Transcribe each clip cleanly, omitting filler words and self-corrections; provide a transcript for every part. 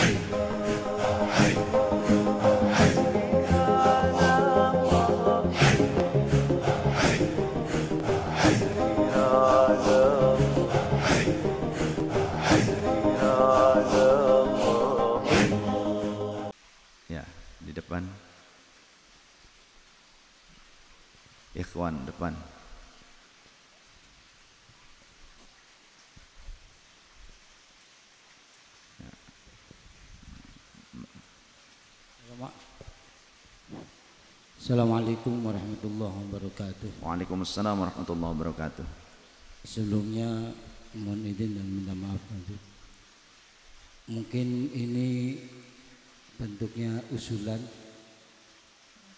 Ya, di depan. Ikhwan depan. Assalamualaikum warahmatullahi wabarakatuh. Waalaikumsalam warahmatullahi wabarakatuh. Sebelumnya mohon izin dan minta maaf nanti. Mungkin ini bentuknya usulan,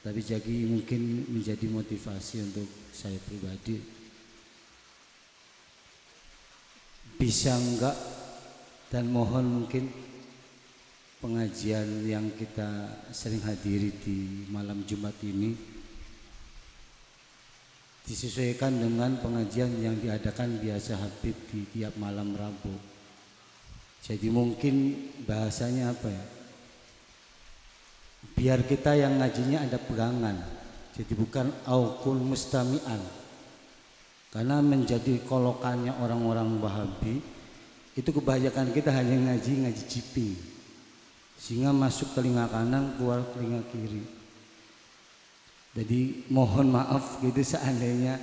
tapi jadi mungkin menjadi motivasi untuk saya pribadi. Bisa enggak dan mohon mungkin pengajian yang kita sering hadiri di malam Jumat ini disesuaikan dengan pengajian yang diadakan biasa Habib di tiap malam Rabu. Jadi mungkin bahasanya apa ya? Biar kita yang ngajinya ada pegangan. Jadi bukan aukul mustami'an. Karena menjadi kolokannya orang-orang Wahabi itu kebanyakan kita hanya ngaji jiping. Sehingga masuk telinga kanan, keluar telinga kiri. Jadi mohon maaf gitu seandainya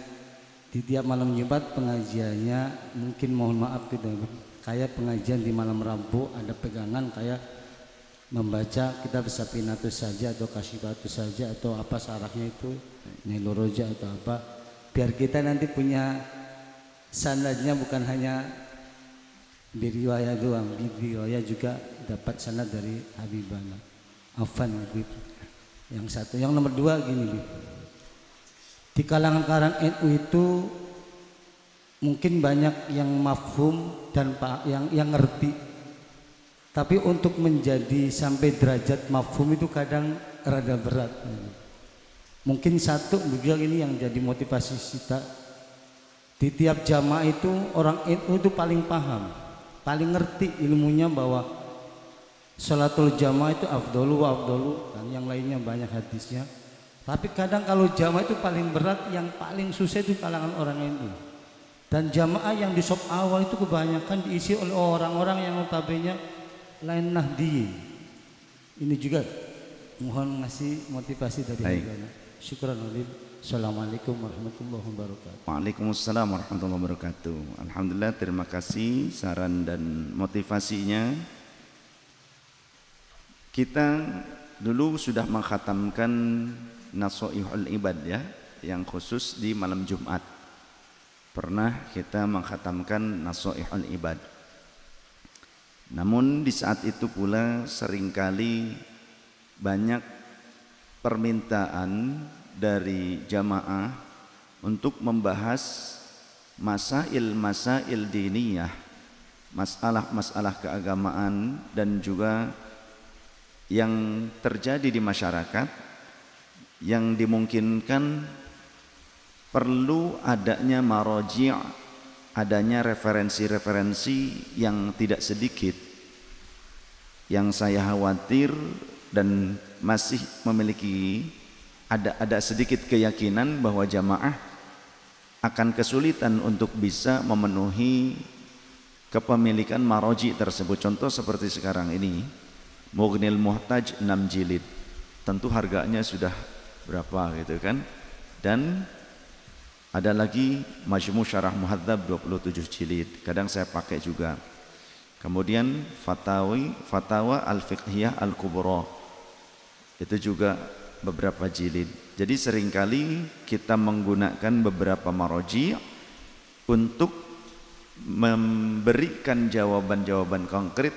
di tiap malam Jumat pengajiannya mungkin mohon maaf gitu. Kayak pengajian di malam Rabu ada pegangan kayak membaca kitab Sapinatus saja atau Kasyifatus saja atau apa sarahnya itu Niloroja atau apa, biar kita nanti punya sanadnya bukan hanya biriwayah doang, biriwayah juga dapat sanad dari Habibana Afan Habib. Yang satu, yang nomor dua gini, di kalangan NU itu mungkin banyak yang mafhum dan yang ngerti, tapi untuk menjadi sampai derajat mafhum itu kadang rada berat. Mungkin satu beliau ini yang jadi motivasi kita. Di tiap jamaah itu orang NU itu paling paham, paling ngerti ilmunya bahwa sholatul jamaah itu afdolu wa afdolu, dan yang lainnya banyak hadisnya. Tapi kadang kalau jamaah itu paling berat, yang paling susah itu kalangan orang NU. Dan jamaah yang di sop awal itu kebanyakan diisi oleh orang-orang yang notabene lain Nahdiyin. Ini juga mohon ngasih motivasi dari Habibana. Syukran alim. Assalamualaikum warahmatullahi wabarakatuh. Waalaikumsalam warahmatullahi wabarakatuh. Alhamdulillah, terima kasih saran dan motivasinya. Kita dulu sudah mengkhatamkan Nasoihul Ibad ya, yang khusus di malam Jumat. Pernah kita mengkhatamkan Nasoihul Ibad. Namun di saat itu pula seringkali banyak permintaan dari jamaah untuk membahas masail diniyah, masalah keagamaan dan juga yang terjadi di masyarakat yang dimungkinkan perlu adanya maroji', adanya referensi-referensi yang tidak sedikit. Yang saya khawatir dan masih memiliki ada sedikit keyakinan bahwa jamaah akan kesulitan untuk bisa memenuhi kepemilikan maroji tersebut. Contoh seperti sekarang ini, Mughnil Muhtaj 6 jilid, tentu harganya sudah berapa gitu kan. Dan ada lagi Majmu' Syarah Muhadzab 27 jilid, kadang saya pakai juga. Kemudian Fatawa Al-Fiqhiyah Al-Kubra, itu juga beberapa jilid. Jadi seringkali kita menggunakan beberapa maroji untuk memberikan jawaban-jawaban konkret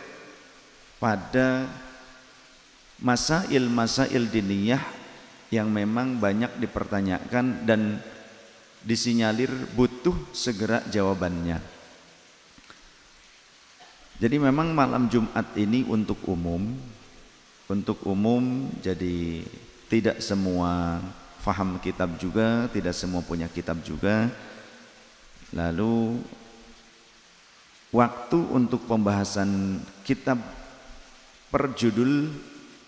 pada masail diniyah yang memang banyak dipertanyakan dan disinyalir butuh segera jawabannya. Jadi memang malam Jumat ini untuk umum, jadi tidak semua faham kitab juga, tidak semua punya kitab juga. Lalu waktu untuk pembahasan kitab per judul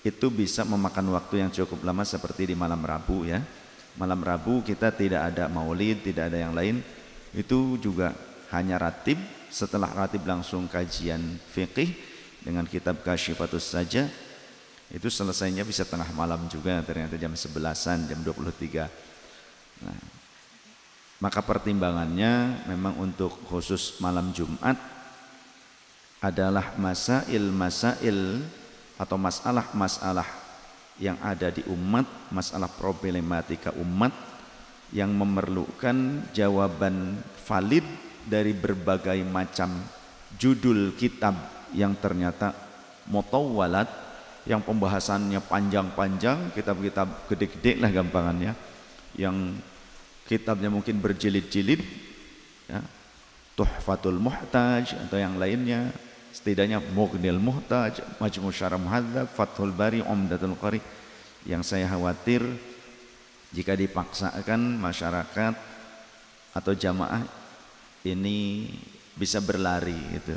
itu bisa memakan waktu yang cukup lama seperti di malam Rabu ya. Malam Rabu kita tidak ada maulid, tidak ada yang lain. Itu juga hanya ratib, setelah ratib langsung kajian fiqih dengan kitab Kasyifatus saja. Itu selesainya bisa tengah malam juga, ternyata jam 11-an, jam 23. Nah, maka pertimbangannya memang untuk khusus malam Jumat adalah masail atau masalah-masalah yang ada di umat, masalah problematika umat yang memerlukan jawaban valid dari berbagai macam judul kitab yang ternyata mutawwalat, yang pembahasannya panjang-panjang, kitab-kitab gede-gede lah gampangannya, yang kitabnya mungkin berjilid-jilid ya, Tuhfatul Muhtaj atau yang lainnya, setidaknya Mughnil Muhtaj, Majmu' Syarah Muhadzab, Fathul Bari, Umdatul Qari. Yang saya khawatir jika dipaksakan masyarakat atau jamaah ini bisa berlari gitu.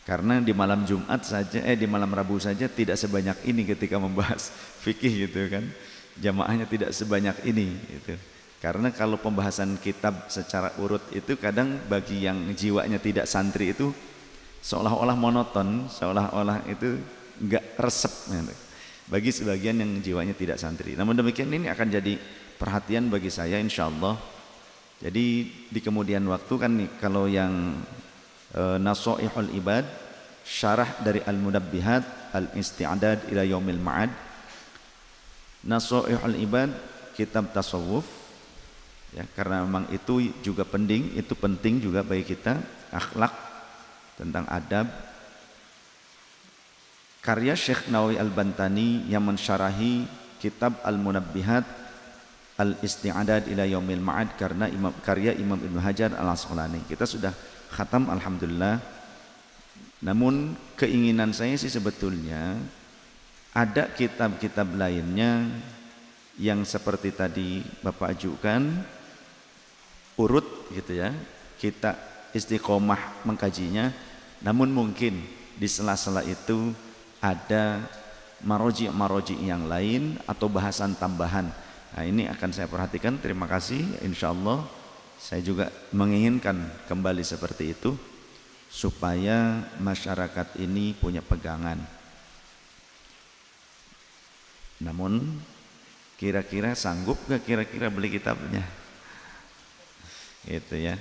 Karena di malam Jumat saja, di malam Rabu saja tidak sebanyak ini ketika membahas fikih gitu kan. Jamaahnya tidak sebanyak ini gitu. Karena kalau pembahasan kitab secara urut itu kadang bagi yang jiwanya tidak santri itu seolah-olah monoton, seolah-olah itu enggak resep gitu. Bagi sebagian yang jiwanya tidak santri. Namun demikian ini akan jadi perhatian bagi saya insyaallah. Jadi di kemudian waktu kan nih, kalau yang Nasoihul Ibad, syarah dari Al-Munabbihat, Al-Isti'adad ila Yaumil Ma'ad. Nasoihul Ibad, kitab tasawuf ya, karena memang itu juga penting, itu penting juga bagi kita, akhlak, tentang adab. Karya Syekh Nawawi Al-Bantani yang mensyarahi kitab Al-Munabbihat Al-Isti'adad ila Yaumil Ma'ad karya Imam Ibnu Hajar Al-Asqalani. Kita sudah khatam alhamdulillah. Namun keinginan saya sih sebetulnya ada kitab-kitab lainnya yang seperti tadi Bapak ajukan urut gitu ya, kita istiqomah mengkajinya. Namun mungkin di sela-sela itu ada maroji yang lain atau bahasan tambahan. Nah ini akan saya perhatikan. Terima kasih. Insyaallah saya juga menginginkan kembali seperti itu supaya masyarakat ini punya pegangan. Namun kira-kira sanggup gak kira-kira beli kitabnya? Gitu ya.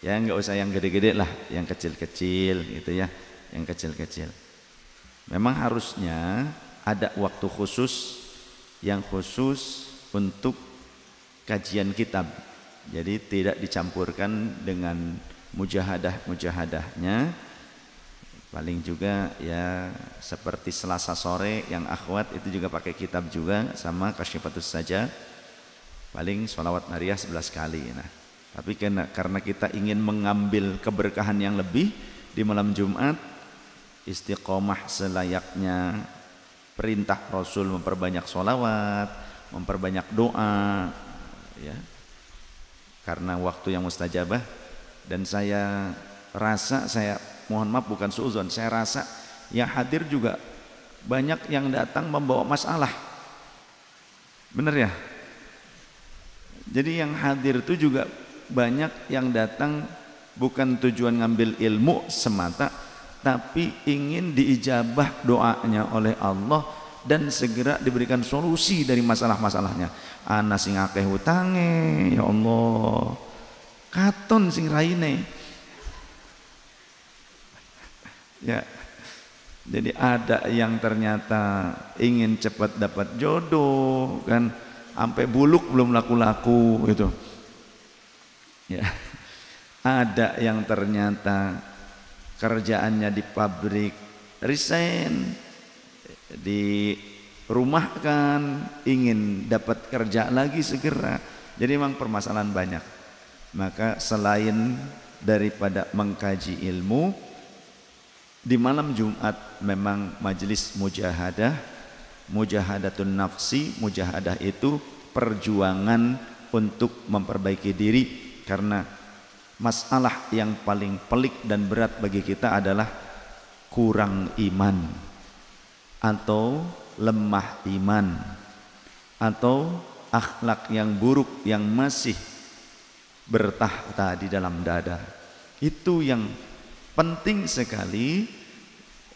Ya nggak usah yang gede-gede lah, yang kecil-kecil gitu ya, yang kecil-kecil. Memang harusnya ada waktu khusus yang khusus untuk kajian kitab. Jadi tidak dicampurkan dengan mujahadahnya. Paling juga ya seperti Selasa sore yang akhwat itu juga pakai kitab juga sama Kasyifatus saja. Paling sholawat nariyah 11 kali. Nah, tapi karena kita ingin mengambil keberkahan yang lebih di malam Jumat, istiqomah selayaknya perintah Rasul memperbanyak sholawat, memperbanyak doa ya, karena waktu yang mustajabah. Dan saya rasa, saya mohon maaf bukan suudzon, saya rasa yang hadir juga banyak yang datang membawa masalah, bener ya. Jadi yang hadir itu juga banyak yang datang bukan tujuan ngambil ilmu semata, tapi ingin diijabah doanya oleh Allah dan segera diberikan solusi dari masalah-masalahnya. Ana sing akeh hutange, ya Allah, katon sing raine. Ya, jadi ada yang ternyata ingin cepat dapat jodoh kan, sampai buluk belum laku-laku itu. Ya, ada yang ternyata kerjaannya di pabrik resign, dirumahkan, ingin dapat kerja lagi segera. Jadi memang permasalahan banyak. Maka selain daripada mengkaji ilmu, di malam Jumat memang majelis mujahadah, mujahadatun nafsi. Mujahadah itu perjuangan untuk memperbaiki diri, karena masalah yang paling pelik dan berat bagi kita adalah kurang iman atau lemah iman atau akhlak yang buruk yang masih bertahta di dalam dada. Itu yang penting sekali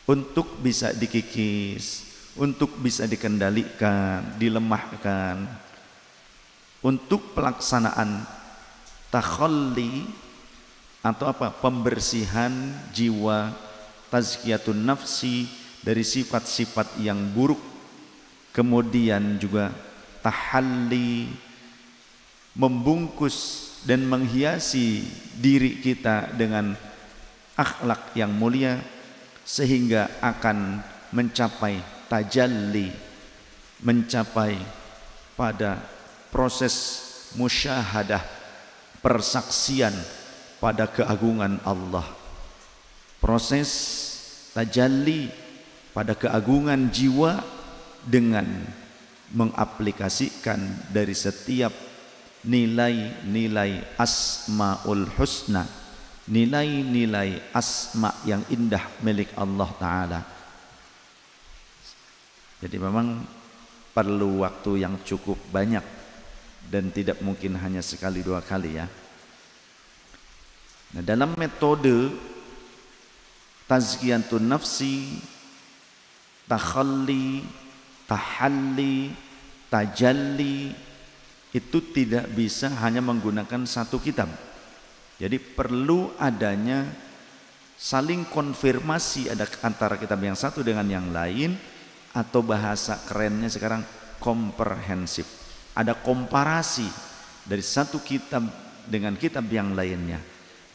untuk bisa dikikis, untuk bisa dikendalikan, dilemahkan, untuk pelaksanaan takhalli atau apa, pembersihan jiwa, tazkiyatun nafsi dari sifat-sifat yang buruk, kemudian juga tahalli, membungkus dan menghiasi diri kita dengan akhlak yang mulia sehingga akan mencapai tajalli, mencapai pada proses musyahadah, persaksian pada keagungan Allah, proses tajalli pada keagungan jiwa dengan mengaplikasikan dari setiap nilai-nilai asmaul husna, nilai-nilai asma yang indah milik Allah Ta'ala. Jadi memang perlu waktu yang cukup banyak dan tidak mungkin hanya sekali dua kali ya. Nah, dalam metode tazkiyatun nafsi, takhalli, tahalli, tajalli, itu tidak bisa hanya menggunakan satu kitab. Jadi perlu adanya saling konfirmasi ada antara kitab yang satu dengan yang lain, atau bahasa kerennya sekarang komprehensif. Ada komparasi dari satu kitab dengan kitab yang lainnya.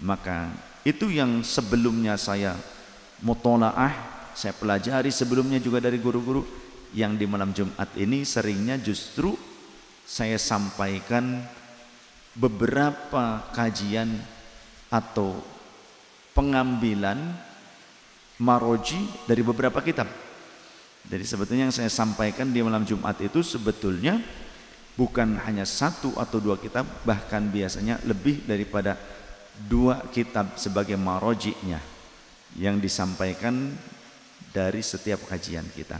Maka itu yang sebelumnya saya mutolaah, saya pelajari sebelumnya juga dari guru-guru, yang di malam Jumat ini seringnya justru saya sampaikan beberapa kajian atau pengambilan maroji dari beberapa kitab. Jadi sebetulnya yang saya sampaikan di malam Jumat itu sebetulnya bukan hanya satu atau dua kitab, bahkan biasanya lebih daripada dua kitab sebagai marojiknya yang disampaikan dari setiap kajian kita.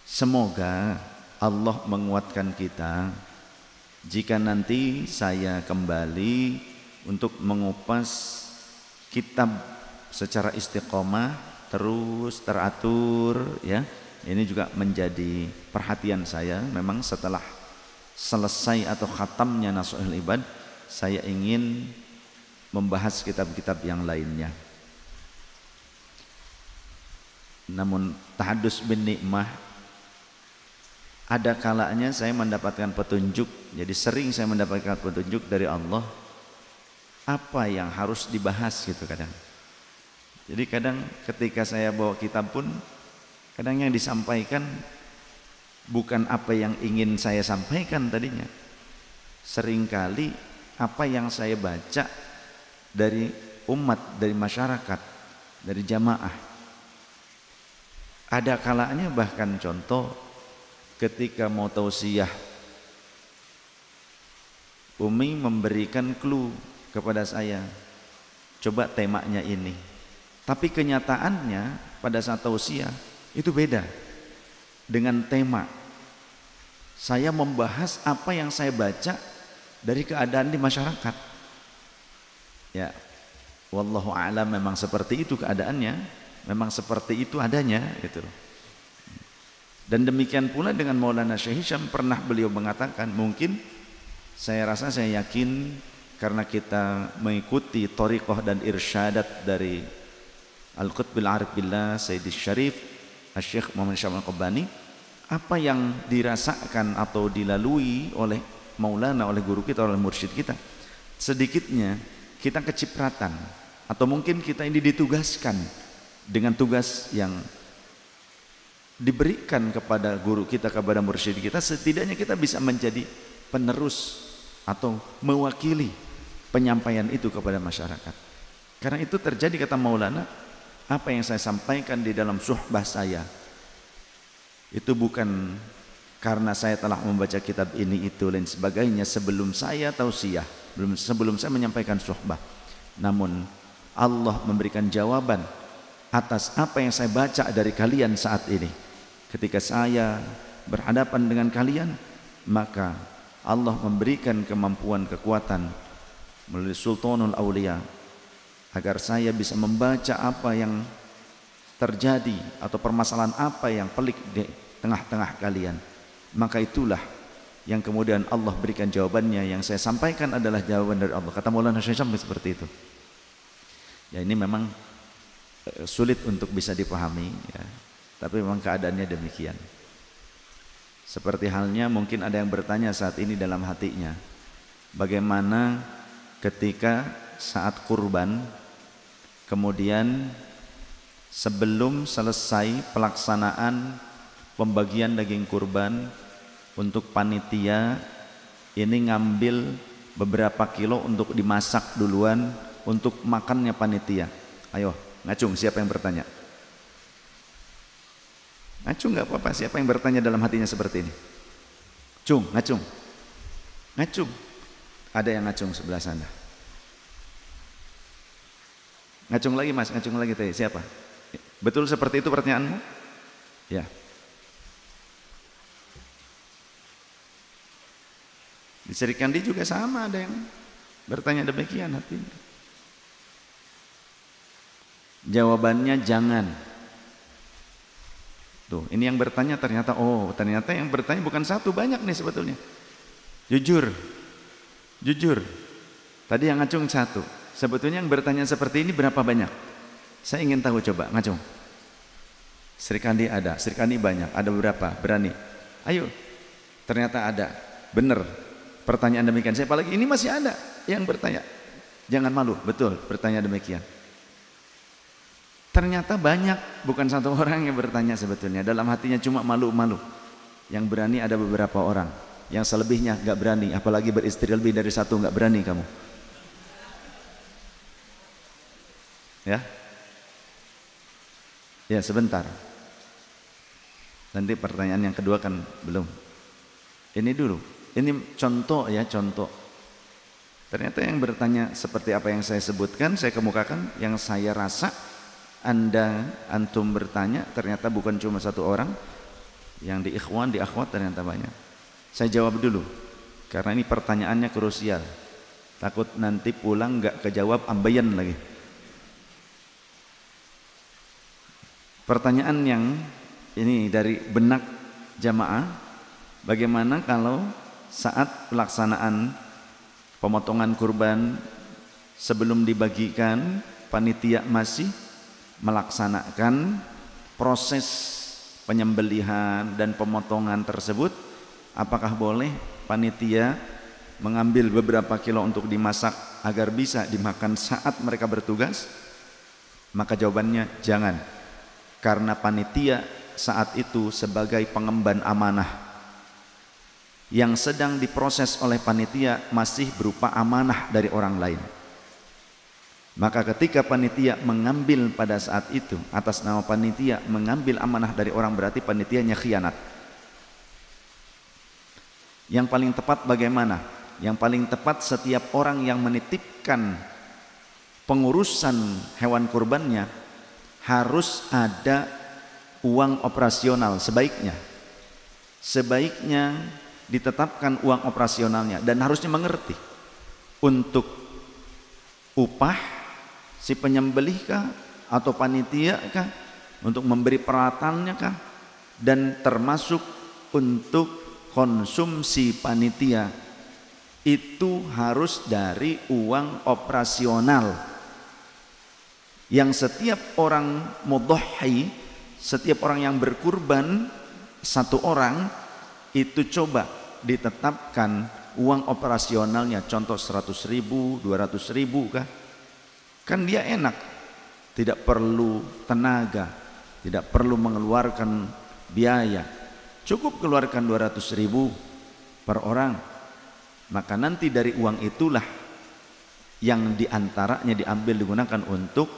Semoga Allah menguatkan kita jika nanti saya kembali untuk mengupas kitab secara istiqomah terus teratur ya. Ini juga menjadi perhatian saya. Memang setelah selesai atau khatamnya Nasuhul Ibad, saya ingin membahas kitab-kitab yang lainnya. Namun tahadus bin nikmah, ada kalanya saya mendapatkan petunjuk. Jadi sering saya mendapatkan petunjuk dari Allah apa yang harus dibahas gitu kadang. Jadi kadang ketika saya bawa kitab pun kadang yang disampaikan bukan apa yang ingin saya sampaikan tadinya. Seringkali apa yang saya baca dari umat, dari masyarakat, dari jamaah, ada kalanya bahkan contoh ketika mau tausiah, Umi memberikan clue kepada saya, coba temanya ini. Tapi kenyataannya pada saat tausiah itu beda dengan tema. Saya membahas apa yang saya baca dari keadaan di masyarakat. Ya, wallahu a'lam, memang seperti itu keadaannya, memang seperti itu adanya gitu. Dan demikian pula dengan Maulana Syekh Hisham, pernah beliau mengatakan, mungkin saya rasa, saya yakin karena kita mengikuti thariqah dan irsyadat dari Al-Qutbil Arif Billah Sayyidis Syarif Syekh Muhammad Syamil Qabbani, apa yang dirasakan atau dilalui oleh Maulana, oleh guru kita, oleh mursyid kita, sedikitnya kita kecipratan, atau mungkin kita ini ditugaskan dengan tugas yang diberikan kepada guru kita, kepada mursyid kita, setidaknya kita bisa menjadi penerus atau mewakili penyampaian itu kepada masyarakat. Karena itu terjadi, kata Maulana, apa yang saya sampaikan di dalam suhbah saya itu bukan karena saya telah membaca kitab ini itu dan sebagainya sebelum saya tausiah, sebelum saya menyampaikan suhbah. Namun Allah memberikan jawaban atas apa yang saya baca dari kalian saat ini. Ketika saya berhadapan dengan kalian, maka Allah memberikan kemampuan, kekuatan melalui Sultanul Aulia agar saya bisa membaca apa yang terjadi atau permasalahan apa yang pelik di tengah-tengah kalian. Maka itulah yang kemudian Allah berikan jawabannya. Yang saya sampaikan adalah jawaban dari Allah. Kata Maulana Syekh Syamsi seperti itu. Ya, ini memang sulit untuk bisa dipahami ya. Tapi memang keadaannya demikian. Seperti halnya mungkin ada yang bertanya saat ini dalam hatinya, bagaimana ketika saat kurban, kemudian sebelum selesai pelaksanaan pembagian daging kurban untuk panitia ini ngambil beberapa kilo untuk dimasak duluan untuk makannya panitia. Ayo ngacung, siapa yang bertanya? Ngacung nggak apa-apa, siapa yang bertanya dalam hatinya seperti ini? Cung, ngacung, ngacung. Ada yang ngacung sebelah sana. Ngacung lagi mas, ngacung lagi teh. Siapa? Betul seperti itu pertanyaanmu? Ya. Di Sri Kandi juga sama, ada yang bertanya demikian hatinya. Jawabannya jangan. Tuh, ini yang bertanya ternyata, oh ternyata yang bertanya bukan satu, banyak nih sebetulnya. Jujur, jujur. Tadi yang ngacung satu. Sebetulnya yang bertanya seperti ini berapa banyak? Saya ingin tahu, coba ngacung. Sri Kandi ada, Sri Kandi banyak, ada berapa? Berani? Ayo, ternyata ada. Benar. Pertanyaan demikian. Siapa lagi? Ini masih ada yang bertanya. Jangan malu, betul. Bertanya demikian. Ternyata banyak, bukan satu orang yang bertanya sebetulnya. Dalam hatinya cuma malu-malu. Yang berani ada beberapa orang. Yang selebihnya gak berani. Apalagi beristri lebih dari satu, gak berani kamu. Ya, ya sebentar. Nanti pertanyaan yang kedua kan belum. Ini dulu. Ini contoh ya, contoh. Ternyata yang bertanya seperti apa yang saya sebutkan, saya kemukakan, yang saya rasa antum bertanya ternyata bukan cuma satu orang, yang di ikhwan, di akhwat ternyata banyak. Saya jawab dulu karena ini pertanyaannya krusial. Takut nanti pulang nggak kejawab ambeien lagi. Pertanyaan yang ini dari benak jamaah, bagaimana kalau saat pelaksanaan pemotongan kurban sebelum dibagikan panitia masih melaksanakan proses penyembelihan dan pemotongan tersebut, apakah boleh panitia mengambil beberapa kilo untuk dimasak agar bisa dimakan saat mereka bertugas? Maka jawabannya jangan, karena panitia saat itu sebagai pengemban amanah. Yang sedang diproses oleh panitia masih berupa amanah dari orang lain. Maka ketika panitia mengambil pada saat itu atas nama panitia mengambil amanah dari orang, berarti panitianya khianat. Yang paling tepat bagaimana? Yang paling tepat setiap orang yang menitipkan pengurusan hewan kurbannya harus ada uang operasional sebaiknya. Sebaiknya ditetapkan uang operasionalnya dan harusnya mengerti untuk upah si penyembelih kah atau panitia kah, untuk memberi peralatannya kah, dan termasuk untuk konsumsi panitia itu harus dari uang operasional yang setiap orang mudhahhi, setiap orang yang berkurban satu orang itu coba ditetapkan uang operasionalnya, contoh 100.000, 200.000 kah. Kan dia enak, tidak perlu tenaga, tidak perlu mengeluarkan biaya, cukup keluarkan 200.000 per orang. Maka nanti dari uang itulah yang diantaranya diambil digunakan untuk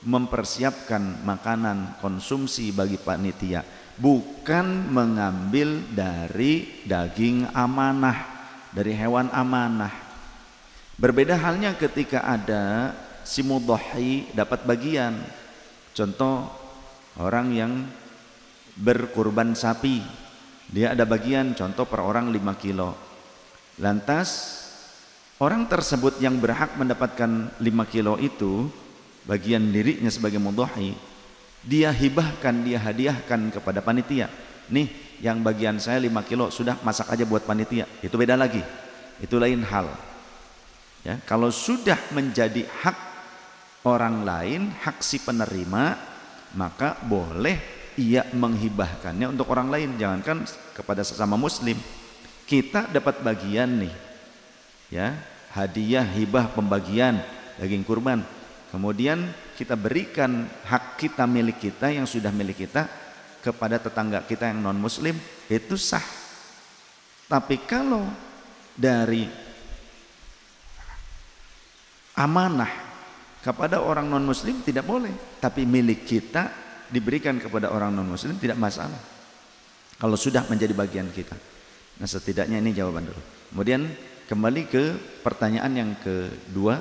mempersiapkan makanan konsumsi bagi panitia, bukan mengambil dari daging amanah, dari hewan amanah. Berbeda halnya ketika ada si mudhahhi dapat bagian Contoh orang yang berkurban sapi, dia ada bagian contoh per orang 5 kilo. Lantas orang tersebut yang berhak mendapatkan 5 kilo itu bagian dirinya sebagai mudhahi, dia hibahkan, dia hadiahkan kepada panitia. Nih yang bagian saya 5 kilo, sudah masak aja buat panitia. Itu beda lagi, itu lain hal ya. Kalau sudah menjadi hak orang lain, hak si penerima, maka boleh ia menghibahkannya untuk orang lain. Jangankan kepada sesama muslim, kita dapat bagian nih ya, hadiah, hibah, pembagian daging kurban, kemudian kita berikan hak kita, milik kita yang sudah milik kita kepada tetangga kita yang non muslim, itu sah. Tapi kalau dari amanah kepada orang non muslim tidak boleh, tapi milik kita diberikan kepada orang non muslim tidak masalah kalau sudah menjadi bagian kita. Nah setidaknya ini jawaban dulu. Kemudian kembali ke pertanyaan yang kedua,